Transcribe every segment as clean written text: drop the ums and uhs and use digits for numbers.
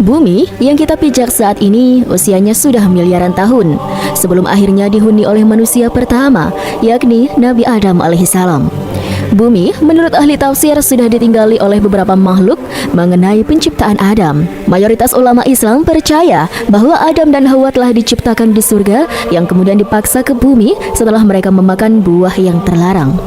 Bumi yang kita pijak saat ini usianya sudah miliaran tahun sebelum akhirnya dihuni oleh manusia pertama, yakni Nabi Adam alaihissalam. Bumi menurut ahli tafsir sudah ditinggali oleh beberapa makhluk mengenai penciptaan Adam. Mayoritas ulama Islam percaya bahwa Adam dan Hawa telah diciptakan di surga yang kemudian dipaksa ke bumi setelah mereka memakan buah yang terlarang.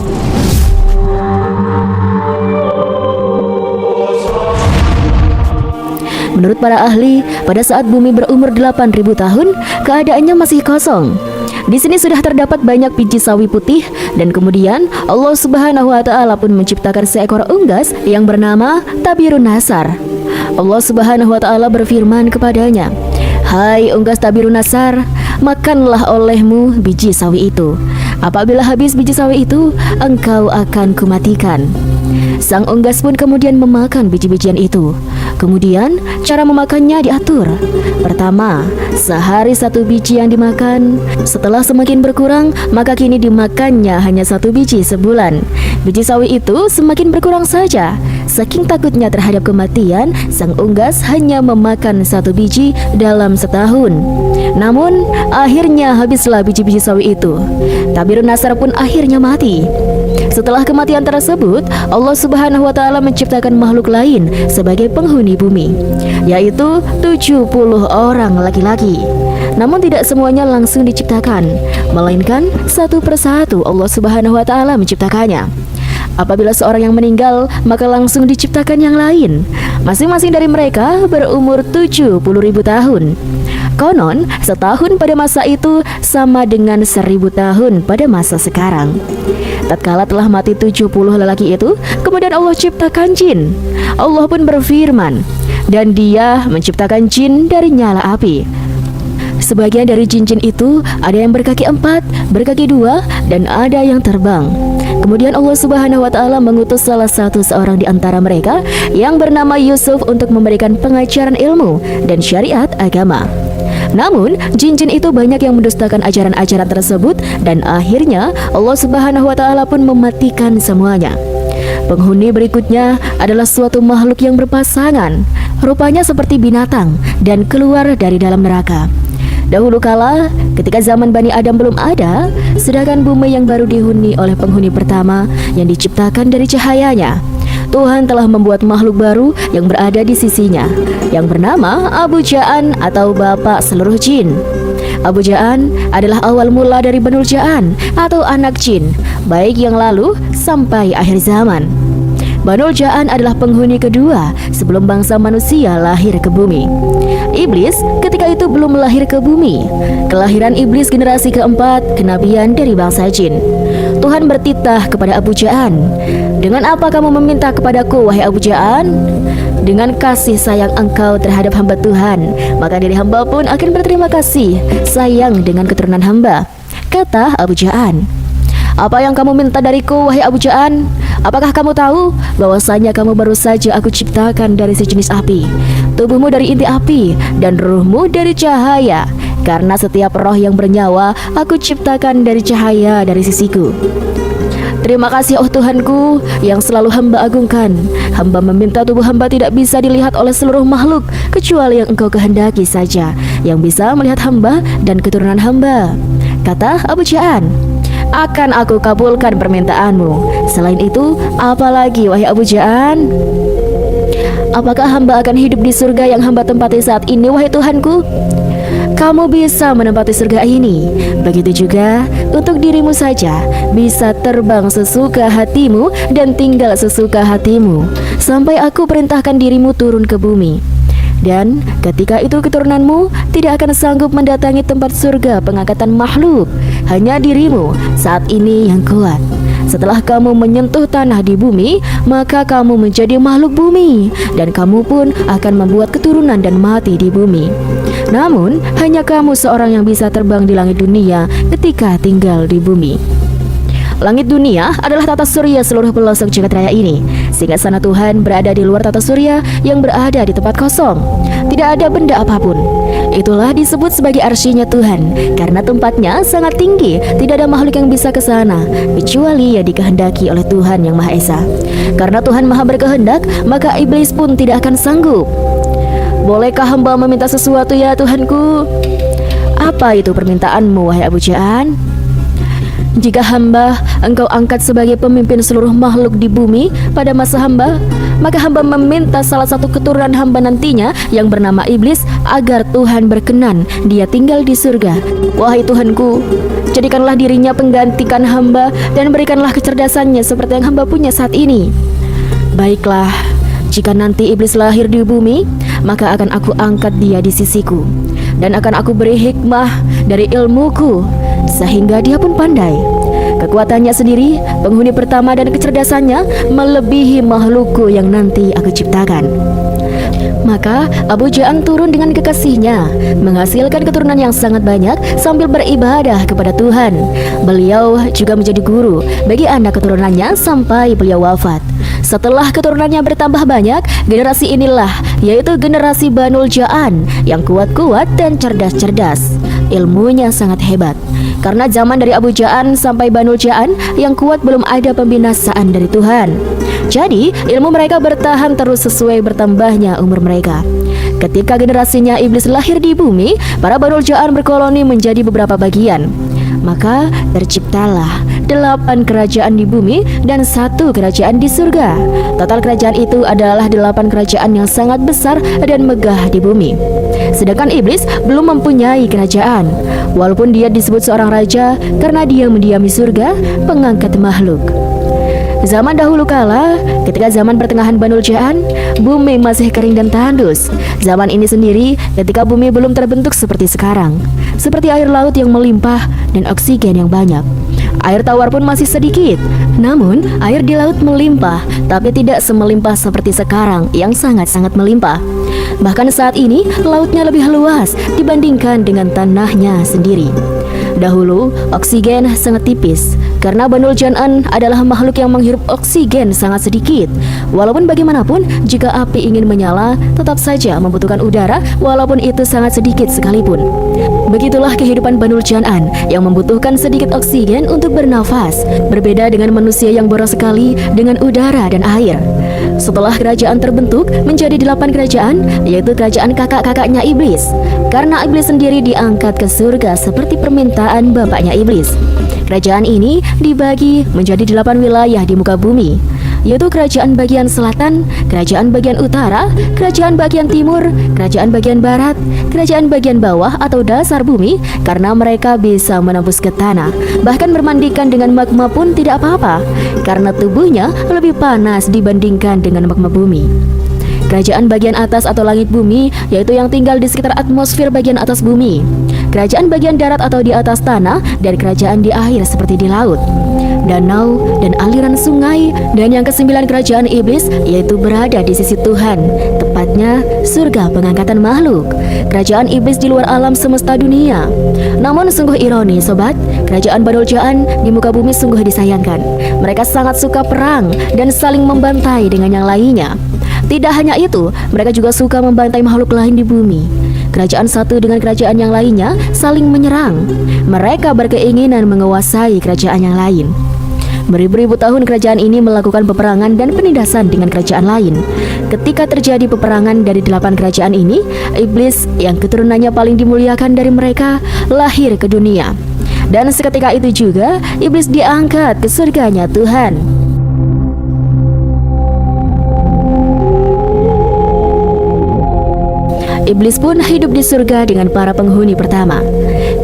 Menurut para ahli, pada saat bumi berumur 8.000 tahun, keadaannya masih kosong. Di sini sudah terdapat banyak biji sawi putih dan kemudian Allah Subhanahu wa taala pun menciptakan seekor unggas yang bernama Tabirun Nasar. Allah Subhanahu wa taala berfirman kepadanya, "Hai unggas Tabirun Nasar, makanlah olehmu biji sawi itu. Apabila habis biji sawi itu, engkau akan kumatikan." Sang unggas pun kemudian memakan biji-bijian itu. Kemudian cara memakannya diatur. Pertama, sehari 1 biji yang dimakan. Setelah semakin berkurang, maka kini dimakannya hanya 1 biji sebulan. Biji sawi itu semakin berkurang saja. Saking takutnya terhadap kematian, sang unggas hanya memakan 1 biji dalam setahun. Namun, akhirnya habislah biji-biji sawi itu. Tabirun Nasar pun akhirnya mati. Setelah kematian tersebut, Allah Subhanahu wa taala menciptakan makhluk lain sebagai penghuni bumi, yaitu 70 orang laki-laki. Namun tidak semuanya langsung diciptakan, melainkan satu persatu Allah Subhanahu wa taala menciptakannya. Apabila seorang yang meninggal, maka langsung diciptakan yang lain. Masing-masing dari mereka berumur 70.000 tahun. Konon, setahun pada masa itu sama dengan 1000 tahun pada masa sekarang. Tatkala telah mati 70 lelaki itu, kemudian Allah ciptakan jin. Allah pun berfirman, dan Dia menciptakan jin dari nyala api. Sebagian dari jin-jin itu ada yang berkaki 4, berkaki 2, dan ada yang terbang. Kemudian Allah Subhanahu wa taala mengutus salah satu seorang di antara mereka yang bernama Yusuf untuk memberikan pengajaran ilmu dan syariat agama. Namun, jin-jin itu banyak yang mendustakan ajaran-ajaran tersebut dan akhirnya Allah Subhanahu wa taala pun mematikan semuanya. Penghuni berikutnya adalah suatu makhluk yang berpasangan, rupanya seperti binatang dan keluar dari dalam neraka. Dahulu kala, ketika zaman Bani Adam belum ada, sedangkan bumi yang baru dihuni oleh penghuni pertama yang diciptakan dari cahayanya, Tuhan telah membuat makhluk baru yang berada di sisinya, yang bernama Abu Ja'an atau Bapak Seluruh Jin. Abu Ja'an adalah awal mula dari Banul Ja'an atau anak jin, baik yang lalu sampai akhir zaman. Banul Ja'an adalah penghuni kedua sebelum bangsa manusia lahir ke bumi. Iblis ketika itu belum lahir ke bumi. Kelahiran iblis generasi keempat kenabian dari bangsa jin. Tuhan bertitah kepada Abu Ja'an, "Dengan apa kamu meminta kepadaku, wahai Abu Ja'an?" "Dengan kasih sayang engkau terhadap hamba Tuhan, maka diri hamba pun akan berterima kasih sayang dengan keturunan hamba," kata Abu Ja'an. "Apa yang kamu minta dariku, wahai Abu Ja'an? Apakah kamu tahu bahwasanya kamu baru saja aku ciptakan dari sejenis api, tubuhmu dari inti api, dan ruhmu dari cahaya? Karena setiap roh yang bernyawa aku ciptakan dari cahaya dari sisiku. Terima kasih oh Tuhanku yang selalu hamba agungkan. Hamba meminta tubuh hamba tidak bisa dilihat oleh seluruh makhluk kecuali yang engkau kehendaki saja yang bisa melihat hamba dan keturunan hamba," kata Abu Ja'an. "Akan aku kabulkan permintaanmu. Selain itu, apalagi wahai Abu Ja'an? Apakah hamba akan hidup di surga yang hamba tempati saat ini, wahai Tuhanku? Kamu bisa menempati surga ini. Begitu juga untuk dirimu saja, bisa terbang sesuka hatimu dan tinggal sesuka hatimu sampai aku perintahkan dirimu turun ke bumi. Dan ketika itu keturunanmu tidak akan sanggup mendatangi tempat surga pengangkatan makhluk. Hanya dirimu saat ini yang kuat. Setelah kamu menyentuh tanah di bumi, maka kamu menjadi makhluk bumi, dan kamu pun akan membuat keturunan dan mati di bumi. Namun, hanya kamu seorang yang bisa terbang di langit dunia ketika tinggal di bumi." Langit dunia adalah tata surya seluruh pelosok jagat raya ini. Singgasana Tuhan berada di luar tata surya yang berada di tempat kosong. Tidak ada benda apapun. Itulah disebut sebagai arsy-Nya Tuhan, karena tempatnya sangat tinggi. Tidak ada makhluk yang bisa ke sana kecuali yang dikehendaki oleh Tuhan Yang Maha Esa. Karena Tuhan Maha berkehendak, maka iblis pun tidak akan sanggup. bolehkah hamba meminta sesuatu ya Tuhanku?" "Apa itu permintaanmu, wahai Abu Ja'an?" "Jika hamba engkau angkat sebagai pemimpin seluruh makhluk di bumi pada masa hamba, maka hamba meminta salah satu keturunan hamba nantinya yang bernama Iblis agar Tuhan berkenan dia tinggal di surga. Wahai Tuhanku, jadikanlah dirinya penggantikan hamba dan berikanlah kecerdasannya seperti yang hamba punya saat ini." "Baiklah, jika nanti Iblis lahir di bumi, maka akan aku angkat dia di sisiku, dan akan aku beri hikmah dari ilmuku, sehingga dia pun pandai. Kekuatannya sendiri, penghuni pertama dan kecerdasannya melebihi makhlukku yang nanti aku ciptakan." Maka Abu Ja'an turun dengan kekasihnya, menghasilkan keturunan yang sangat banyak sambil beribadah kepada Tuhan. Beliau juga menjadi guru bagi anak keturunannya sampai beliau wafat. Setelah keturunannya bertambah banyak, generasi inilah yaitu generasi Banul Ja'an yang kuat-kuat dan cerdas-cerdas. Ilmunya sangat hebat. Karena zaman dari Abu Ja'an sampai Banul Ja'an yang kuat belum ada pembinasaan dari Tuhan. Jadi ilmu mereka bertahan terus sesuai bertambahnya umur mereka. Ketika generasinya Iblis lahir di bumi, para Banul Ja'an berkoloni menjadi beberapa bagian. Maka terciptalah 8 kerajaan di bumi dan 1 kerajaan di surga. Total kerajaan itu adalah 8 kerajaan yang sangat besar dan megah di bumi. Sedangkan Iblis belum mempunyai kerajaan, walaupun dia disebut seorang raja karena dia mendiami surga, pengangkat makhluk. Zaman dahulu kala, ketika zaman pertengahan Banul Ja'an, bumi masih kering dan tandus. Zaman ini sendiri ketika bumi belum terbentuk seperti sekarang, seperti air laut yang melimpah dan oksigen yang banyak. Air tawar pun masih sedikit. Namun air di laut melimpah, tapi tidak semelimpah seperti sekarang yang sangat-sangat melimpah. Bahkan saat ini lautnya lebih luas dibandingkan dengan tanahnya sendiri. Dahulu oksigen sangat tipis karena Banul Ja'an adalah makhluk yang menghirup oksigen sangat sedikit. Walaupun bagaimanapun, jika api ingin menyala, tetap saja membutuhkan udara walaupun itu sangat sedikit sekalipun. Begitulah kehidupan Banul Ja'an yang membutuhkan sedikit oksigen untuk bernafas, berbeda dengan manusia yang boros sekali dengan udara dan air. Setelah kerajaan terbentuk menjadi 8 kerajaan, yaitu kerajaan kakak-kakaknya Iblis. Karena Iblis sendiri diangkat ke surga seperti permintaan bapaknya Iblis. Kerajaan ini dibagi menjadi 8 wilayah di muka bumi, yaitu kerajaan bagian selatan, kerajaan bagian utara, kerajaan bagian timur, kerajaan bagian barat, kerajaan bagian bawah atau dasar bumi, karena mereka bisa menembus ke tanah. Bahkan bermandikan dengan magma pun tidak apa-apa, karena tubuhnya lebih panas dibandingkan dengan magma bumi. Kerajaan bagian atas atau langit bumi, yaitu yang tinggal di sekitar atmosfer bagian atas bumi. Kerajaan bagian darat atau di atas tanah, dan kerajaan di air seperti di laut, danau, dan aliran sungai. Dan yang ke-9 kerajaan Iblis, yaitu berada di sisi Tuhan, tepatnya surga pengangkatan makhluk. Kerajaan Iblis di luar alam semesta dunia. Namun sungguh ironi sobat, kerajaan Banul Ja'an di muka bumi sungguh disayangkan. Mereka sangat suka perang dan saling membantai dengan yang lainnya. Tidak hanya itu, mereka juga suka membantai makhluk lain di bumi. Kerajaan satu dengan kerajaan yang lainnya saling menyerang. Mereka berkeinginan menguasai kerajaan yang lain. Beribu-ribu tahun kerajaan ini melakukan peperangan dan penindasan dengan kerajaan lain. Ketika terjadi peperangan dari 8 kerajaan ini, Iblis yang keturunannya paling dimuliakan dari mereka lahir ke dunia. Dan seketika itu juga Iblis diangkat ke surganya Tuhan. Iblis pun hidup di surga dengan para penghuni pertama.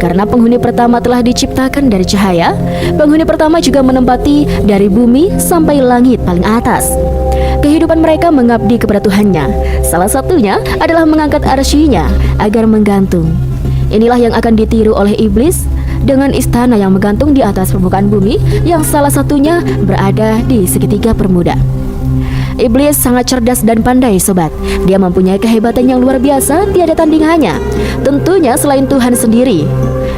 Karena penghuni pertama telah diciptakan dari cahaya, penghuni pertama juga menempati dari bumi sampai langit paling atas. Kehidupan mereka mengabdi kepada Tuhannya. Salah satunya adalah mengangkat arsy-Nya agar menggantung. Inilah yang akan ditiru oleh Iblis dengan istana yang menggantung di atas permukaan bumi, yang salah satunya berada di segitiga bermuda. Iblis sangat cerdas dan pandai sobat. Dia mempunyai kehebatan yang luar biasa, tiada tandingannya. Tentunya selain Tuhan sendiri.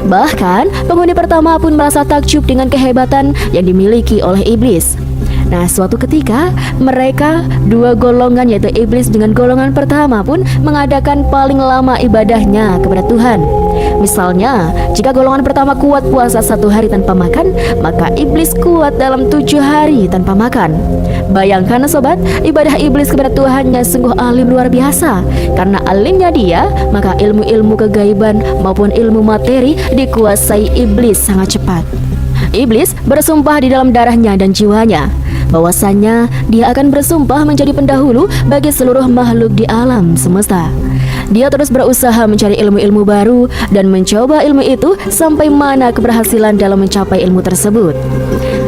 Bahkan penghuni pertama pun merasa takjub dengan kehebatan yang dimiliki oleh Iblis. Nah, suatu ketika mereka dua golongan, yaitu iblis dengan golongan pertama pun mengadakan paling lama ibadahnya kepada Tuhan. Misalnya, jika golongan pertama kuat puasa 1 hari tanpa makan, maka iblis kuat dalam 7 hari tanpa makan. Bayangkan sobat, ibadah iblis kepada Tuhannya sungguh alim luar biasa. Karena alimnya dia, maka ilmu-ilmu kegaiban maupun ilmu materi dikuasai iblis sangat cepat. Iblis bersumpah di dalam darahnya dan jiwanya bahwasannya dia akan bersumpah menjadi pendahulu bagi seluruh makhluk di alam semesta. Dia terus berusaha mencari ilmu-ilmu baru dan mencoba ilmu itu sampai mana keberhasilan dalam mencapai ilmu tersebut.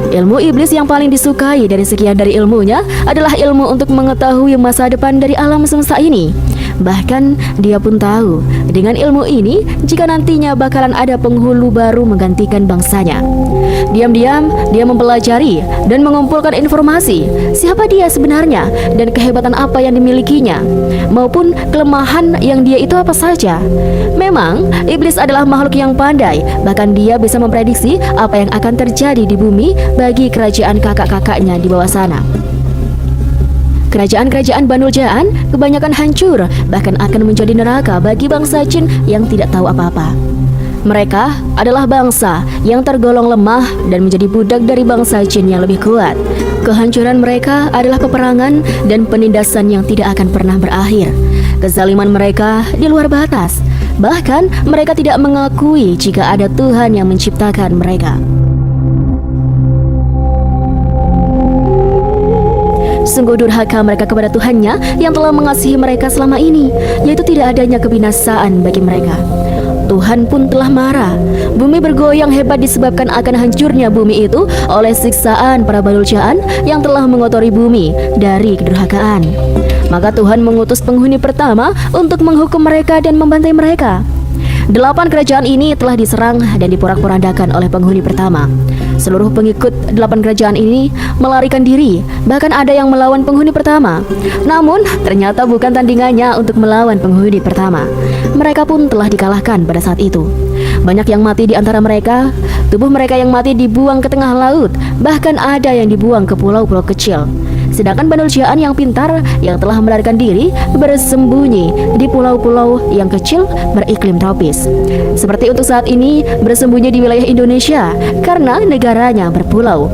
Ilmu iblis yang paling disukai dari sekian dari ilmunya adalah ilmu untuk mengetahui masa depan dari alam semesta ini. Bahkan dia pun tahu dengan ilmu ini jika nantinya bakalan ada penghulu baru menggantikan bangsanya. Diam-diam dia mempelajari dan mengumpulkan informasi siapa dia sebenarnya dan kehebatan apa yang dimilikinya maupun kelemahan yang dia itu apa saja. Memang iblis adalah makhluk yang pandai, bahkan dia bisa memprediksi apa yang akan terjadi di bumi bagi kerajaan kakak-kakaknya di bawah sana. Kerajaan-kerajaan Banul Jaan kebanyakan hancur, bahkan akan menjadi neraka bagi bangsa jin yang tidak tahu apa-apa. Mereka adalah bangsa yang tergolong lemah dan menjadi budak dari bangsa jin yang lebih kuat. Kehancuran mereka adalah peperangan dan penindasan yang tidak akan pernah berakhir. Kezaliman mereka di luar batas. Bahkan mereka tidak mengakui jika ada Tuhan yang menciptakan mereka. Sungguh durhaka mereka kepada Tuhannya yang telah mengasihi mereka selama ini, yaitu tidak adanya kebinasaan bagi mereka. Tuhan pun telah marah. Bumi bergoyang hebat disebabkan akan hancurnya bumi itu oleh siksaan para Banul Jaan yang telah mengotori bumi dari kedurhakaan. Maka Tuhan mengutus penghuni pertama untuk menghukum mereka dan membantai mereka. 8 kerajaan ini telah diserang dan diporak-porandakan oleh penghuni pertama. Seluruh pengikut 8 kerajaan ini melarikan diri, bahkan ada yang melawan penghuni pertama. Namun ternyata bukan tandingannya untuk melawan penghuni pertama. Mereka pun telah dikalahkan pada saat itu. Banyak yang mati di antara mereka. Tubuh mereka yang mati dibuang ke tengah laut, bahkan ada yang dibuang ke pulau-pulau kecil. Sedangkan Banul Jaan yang pintar yang telah melarikan diri bersembunyi di pulau-pulau yang kecil beriklim tropis. Seperti untuk saat ini bersembunyi di wilayah Indonesia karena negaranya berpulau.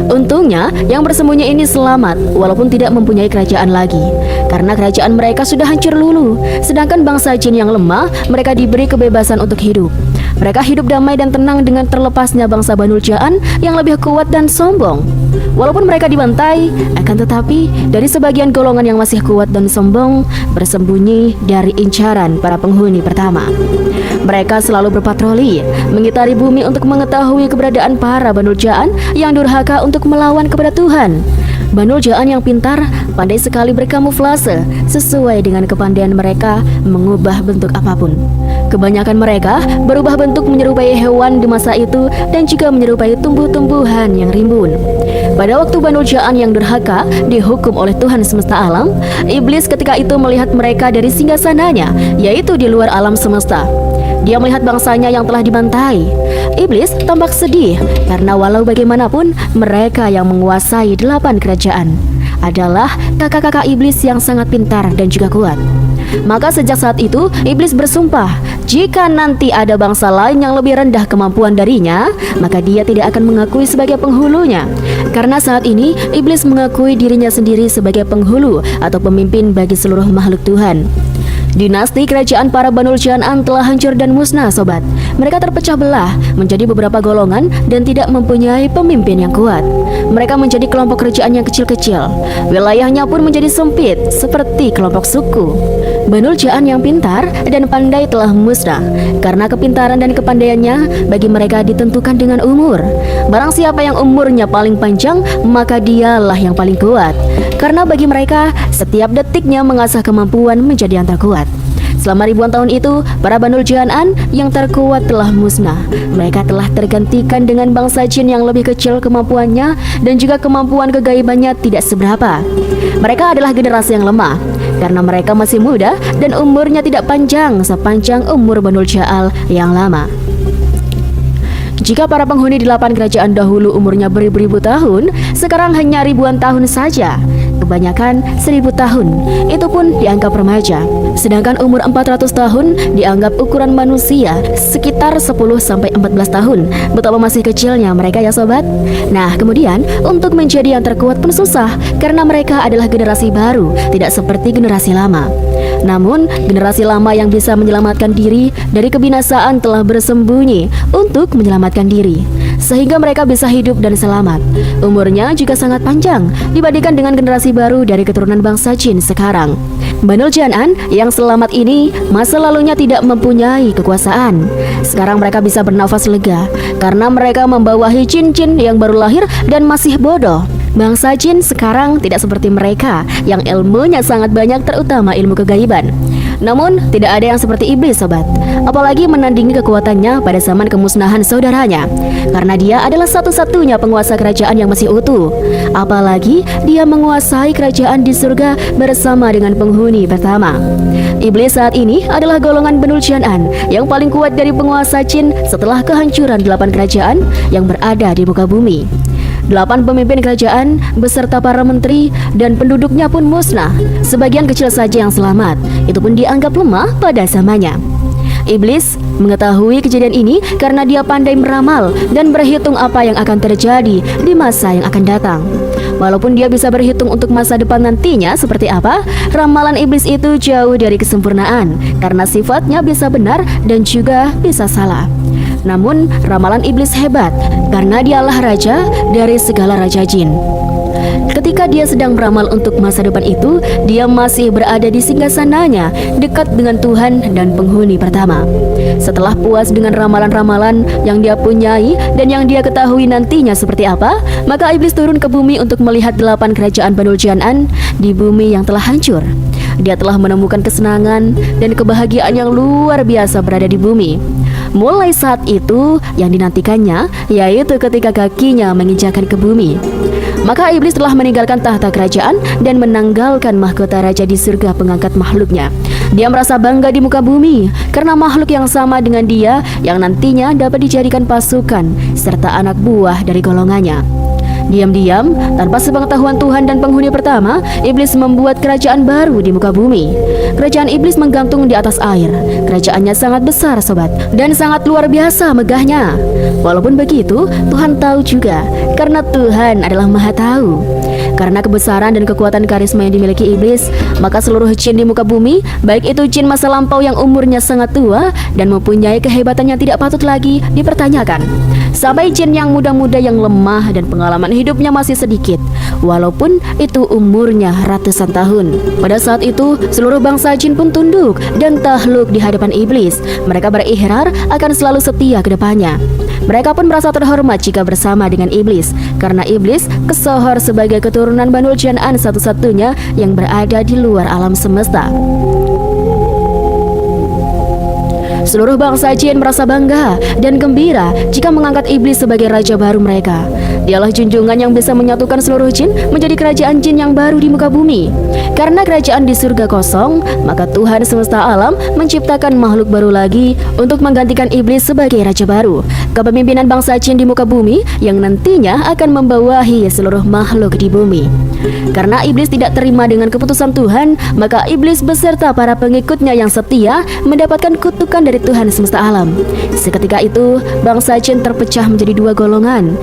Untungnya yang bersembunyi ini selamat walaupun tidak mempunyai kerajaan lagi, karena kerajaan mereka sudah hancur lulu. Sedangkan bangsa jin yang lemah, mereka diberi kebebasan untuk hidup. Mereka hidup damai dan tenang dengan terlepasnya bangsa Banul Jaan yang lebih kuat dan sombong. Walaupun mereka dibantai, akan tetapi dari sebagian golongan yang masih kuat dan sombong bersembunyi dari incaran para penghuni pertama. Mereka selalu berpatroli, mengitari bumi untuk mengetahui keberadaan para Banul Jaan yang durhaka untuk melawan kepada Tuhan. Banul Jaan yang pintar pandai sekali berkamuflase sesuai dengan kepandaian mereka mengubah bentuk apapun. Kebanyakan mereka berubah bentuk menyerupai hewan di masa itu dan juga menyerupai tumbuh-tumbuhan yang rimbun. Pada waktu Banul Jaan yang durhaka dihukum oleh Tuhan semesta alam, iblis ketika itu melihat mereka dari singgasananya, yaitu di luar alam semesta. Dia melihat bangsanya yang telah dibantai. Iblis tampak sedih karena walau bagaimanapun mereka yang menguasai 8 kerajaan adalah kakak-kakak iblis yang sangat pintar dan juga kuat. Maka sejak saat itu iblis bersumpah, jika nanti ada bangsa lain yang lebih rendah kemampuan darinya, maka dia tidak akan mengakui sebagai penghulunya. Karena saat ini iblis mengakui dirinya sendiri sebagai penghulu atau pemimpin bagi seluruh makhluk Tuhan. Dinasti kerajaan para Banul Jaan telah hancur dan musnah sobat. Mereka terpecah belah menjadi beberapa golongan dan tidak mempunyai pemimpin yang kuat. Mereka menjadi kelompok kerajaan yang kecil-kecil. Wilayahnya pun menjadi sempit seperti kelompok suku. Banul Jaan yang pintar dan pandai telah musnah karena kepintaran dan kepandaiannya bagi mereka ditentukan dengan umur. Barang siapa yang umurnya paling panjang, maka dialah yang paling kuat. Karena bagi mereka setiap detiknya mengasah kemampuan menjadi yang terkuat. Selama ribuan tahun itu, para Banul Jaan yang terkuat telah musnah. Mereka telah tergantikan dengan bangsa jin yang lebih kecil kemampuannya dan juga kemampuan kegaibannya tidak seberapa. Mereka adalah generasi yang lemah karena mereka masih muda dan umurnya tidak panjang sepanjang umur Banul Jaan yang lama. Jika para penghuni 8 kerajaan dahulu umurnya beribu-ribu tahun, sekarang hanya ribuan tahun saja. Kebanyakan 1000 tahun, itu pun dianggap remaja. Sedangkan umur 400 tahun dianggap ukuran manusia sekitar 10-14 tahun. Betapa masih kecilnya mereka ya sobat. Nah kemudian untuk menjadi yang terkuat pun susah, karena mereka adalah generasi baru, tidak seperti generasi lama. Namun generasi lama yang bisa menyelamatkan diri dari kebinasaan telah bersembunyi untuk menyelamatkan diri, sehingga mereka bisa hidup dan selamat. Umurnya juga sangat panjang dibandingkan dengan generasi baru dari keturunan bangsa Jin sekarang. Banu Jan'an yang selamat ini masa lalunya tidak mempunyai kekuasaan. Sekarang mereka bisa bernafas lega karena mereka membawahi jin-jin yang baru lahir dan masih bodoh. Bangsa Jin sekarang tidak seperti mereka yang ilmunya sangat banyak, terutama ilmu kegaiban. Namun tidak ada yang seperti iblis sobat, apalagi menandingi kekuatannya pada zaman kemusnahan saudaranya, karena dia adalah satu-satunya penguasa kerajaan yang masih utuh. Apalagi dia menguasai kerajaan di surga bersama dengan penghuni pertama. Iblis saat ini adalah golongan Banu Jan'an yang paling kuat dari penguasa Jin setelah kehancuran 8 kerajaan yang berada di muka bumi. 8 pemimpin kerajaan beserta para menteri dan penduduknya pun musnah. Sebagian kecil saja yang selamat, itu pun dianggap lemah pada zamannya. Iblis mengetahui kejadian ini karena dia pandai meramal dan berhitung apa yang akan terjadi di masa yang akan datang. Walaupun dia bisa berhitung untuk masa depan nantinya seperti apa, ramalan iblis itu jauh dari kesempurnaan karena sifatnya bisa benar dan juga bisa salah. Namun ramalan iblis hebat karena dialah raja dari segala raja jin. Ketika dia sedang beramal untuk masa depan itu, dia masih berada di singgasananya, dekat dengan Tuhan dan penghuni pertama. Setelah puas dengan ramalan-ramalan yang dia punyai dan yang dia ketahui nantinya seperti apa, maka iblis turun ke bumi untuk melihat 8 kerajaan Banu Jan'an di bumi yang telah hancur. Dia telah menemukan kesenangan dan kebahagiaan yang luar biasa berada di bumi. Mulai saat itu yang dinantikannya yaitu ketika kakinya menginjakan ke bumi. Maka iblis telah meninggalkan tahta kerajaan dan menanggalkan mahkota raja di surga pengangkat makhluknya. Dia merasa bangga di muka bumi karena makhluk yang sama dengan dia yang nantinya dapat dijadikan pasukan serta anak buah dari golongannya. Diam-diam, tanpa sepengetahuan Tuhan dan penghuni pertama, iblis membuat kerajaan baru di muka bumi. Kerajaan iblis menggantung di atas air. Kerajaannya sangat besar sobat, dan sangat luar biasa megahnya. Walaupun begitu, Tuhan tahu juga, karena Tuhan adalah Maha Tahu. Karena kebesaran dan kekuatan karisma yang dimiliki iblis, maka seluruh jin di muka bumi, baik itu jin masa lampau yang umurnya sangat tua dan mempunyai kehebatan yang tidak patut lagi dipertanyakan, sampai jin yang muda-muda yang lemah dan pengalaman hidupnya masih sedikit, walaupun itu umurnya ratusan tahun. Pada saat itu, seluruh bangsa jin pun tunduk dan takluk di hadapan iblis. Mereka berikrar akan selalu setia ke depannya. Mereka pun merasa terhormat jika bersama dengan iblis, karena iblis kesohor sebagai keturunan Banu Jan'an satu-satunya yang berada di luar alam semesta. Seluruh bangsa jin merasa bangga dan gembira jika mengangkat iblis sebagai raja baru mereka. Dialah junjungan yang bisa menyatukan seluruh jin menjadi kerajaan jin yang baru di muka bumi. Karena kerajaan di surga kosong, maka Tuhan semesta alam menciptakan makhluk baru lagi untuk menggantikan iblis sebagai raja baru, kepemimpinan bangsa jin di muka bumi yang nantinya akan membawahi seluruh makhluk di bumi. Karena iblis tidak terima dengan keputusan Tuhan, maka iblis beserta para pengikutnya yang setia mendapatkan kutukan dari Tuhan semesta alam. Seketika itu, bangsa jin terpecah menjadi 2 golongan,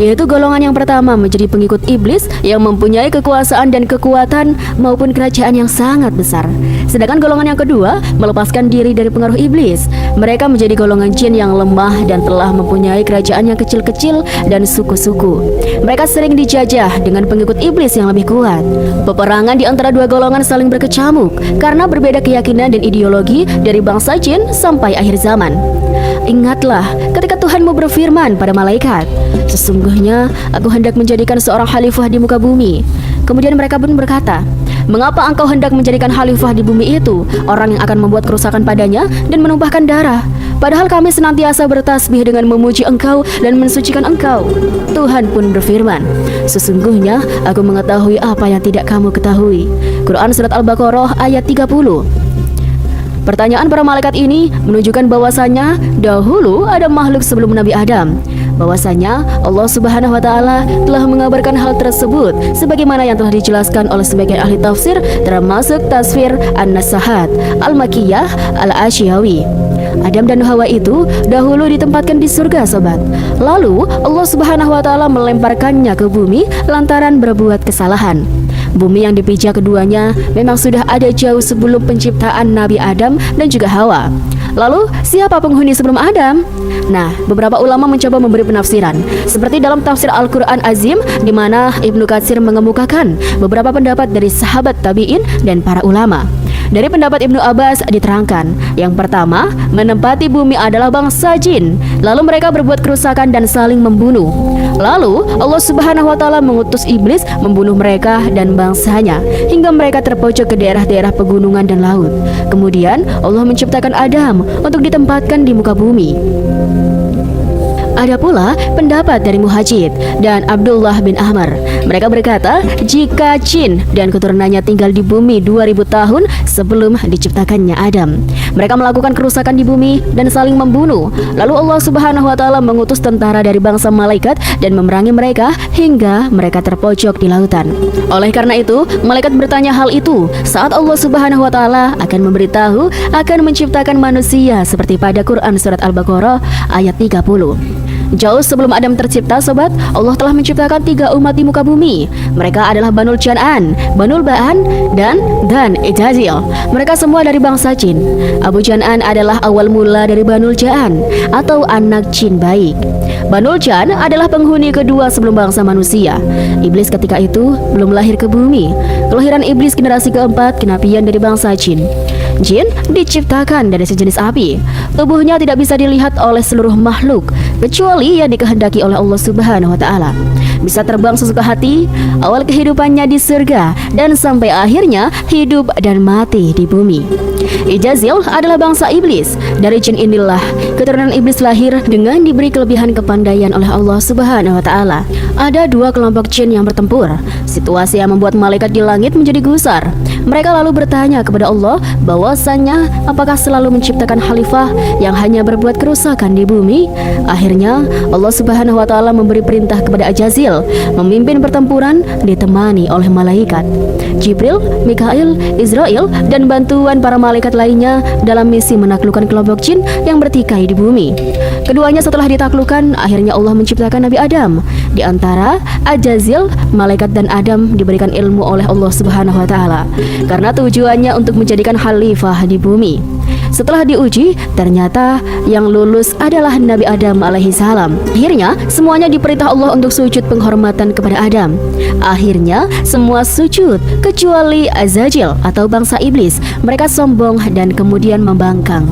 yaitu golongan yang pertama menjadi pengikut iblis yang mempunyai kekuasaan dan kekuatan maupun kerajaan yang sangat besar. Sedangkan golongan yang kedua melepaskan diri dari pengaruh iblis. Mereka menjadi golongan jin yang lemah dan telah mempunyai kerajaan yang kecil-kecil dan suku-suku. Mereka sering dijajah dengan pengikut iblis yang lebih kuat. Peperangan di antara 2 golongan saling berkecamuk karena berbeda keyakinan dan ideologi dari bangsa jin sampai akhir zaman. Ingatlah ketika Tuhanmu berfirman pada malaikat, "Sesungguhnya aku hendak menjadikan seorang khalifah di muka bumi." Kemudian mereka pun berkata, "Mengapa engkau hendak menjadikan khalifah di bumi itu orang yang akan membuat kerusakan padanya dan menumpahkan darah? Padahal kami senantiasa bertasbih dengan memuji engkau dan mensucikan engkau." Tuhan pun berfirman, "Sesungguhnya aku mengetahui apa yang tidak kamu ketahui." Quran Surat Al-Baqarah ayat 30. Pertanyaan para malaikat ini menunjukkan bahwasanya dahulu ada makhluk sebelum Nabi Adam. Bahwasanya Allah Subhanahu wa taala telah mengabarkan hal tersebut sebagaimana yang telah dijelaskan oleh sebagian ahli tafsir, termasuk tafsir An-Nasahat, Al-Makkiyah, Al-Asyawi. Adam dan Hawa itu dahulu ditempatkan di surga, sobat. Lalu Allah Subhanahu wa taala melemparkannya ke bumi lantaran berbuat kesalahan. Bumi yang dipijak keduanya memang sudah ada jauh sebelum penciptaan Nabi Adam dan juga Hawa. Lalu, siapa penghuni sebelum Adam? Nah, beberapa ulama mencoba memberi penafsiran, seperti dalam tafsir Al-Quran Azim, di mana Ibnu Katsir mengemukakan beberapa pendapat dari sahabat tabi'in dan para ulama. Dari pendapat Ibnu Abbas diterangkan, yang pertama, menempati bumi adalah bangsa jin, lalu mereka berbuat kerusakan dan saling membunuh. Lalu Allah Subhanahu wa taala mengutus iblis membunuh mereka dan bangsanya hingga mereka terpojok ke daerah-daerah pegunungan dan laut. Kemudian Allah menciptakan Adam untuk ditempatkan di muka bumi. Ada pula pendapat dari Muhajid dan Abdullah bin Ahmar. Mereka berkata, jika jin dan keturunannya tinggal di bumi 2000 tahun sebelum diciptakannya Adam, mereka melakukan kerusakan di bumi dan saling membunuh. Lalu Allah Subhanahu wa taala mengutus tentara dari bangsa malaikat dan memerangi mereka hingga mereka terpojok di lautan. Oleh karena itu, malaikat bertanya hal itu saat Allah Subhanahu wa taala akan memberitahu akan menciptakan manusia seperti pada Quran surat Al-Baqarah ayat 30. Jauh sebelum Adam tercipta, sobat, Allah telah menciptakan 3 umat di muka bumi. Mereka adalah Banul Jan'an, Banul Ba'an, dan Ijazil. Mereka semua dari bangsa jin. Abu Jan'an adalah awal mula dari Banul Ja'an atau anak jin baik. Banul Jan adalah penghuni kedua sebelum bangsa manusia. Iblis ketika itu belum lahir ke bumi. Kelahiran iblis generasi keempat kenabian dari bangsa jin. Jin diciptakan dari sejenis api. Tubuhnya tidak bisa dilihat oleh seluruh makhluk kecuali yang dikehendaki oleh Allah Subhanahu wa taala. Bisa terbang sesuka hati, awal kehidupannya di surga dan sampai akhirnya hidup dan mati di bumi. Ijazil adalah bangsa iblis. Dari jin inilah keturunan iblis lahir dengan diberi kelebihan kepandaian oleh Allah Subhanahu wa taala. Ada 2 kelompok jin yang bertempur. Situasi yang membuat malaikat di langit menjadi gusar. Mereka lalu bertanya kepada Allah bahwasanya apakah selalu menciptakan khalifah yang hanya berbuat kerusakan di bumi. Akhirnya Allah Subhanahu wa taala memberi perintah kepada Ajazil memimpin pertempuran ditemani oleh malaikat Jibril, Mikail, Israel dan bantuan para malaikat lainnya dalam misi menaklukkan kelompok jin yang bertikai di bumi. Keduanya setelah ditaklukkan, akhirnya Allah menciptakan Nabi Adam. Di antara Ajazil, malaikat dan Adam diberikan ilmu oleh Allah Subhanahu wa taala karena tujuannya untuk menjadikan khalifah di bumi. Setelah diuji, ternyata yang lulus adalah Nabi Adam alaihi salam. Akhirnya, semuanya diperintah Allah untuk sujud penghormatan kepada Adam. Akhirnya, semua sujud kecuali Azazil atau bangsa iblis. Mereka sombong dan kemudian membangkang.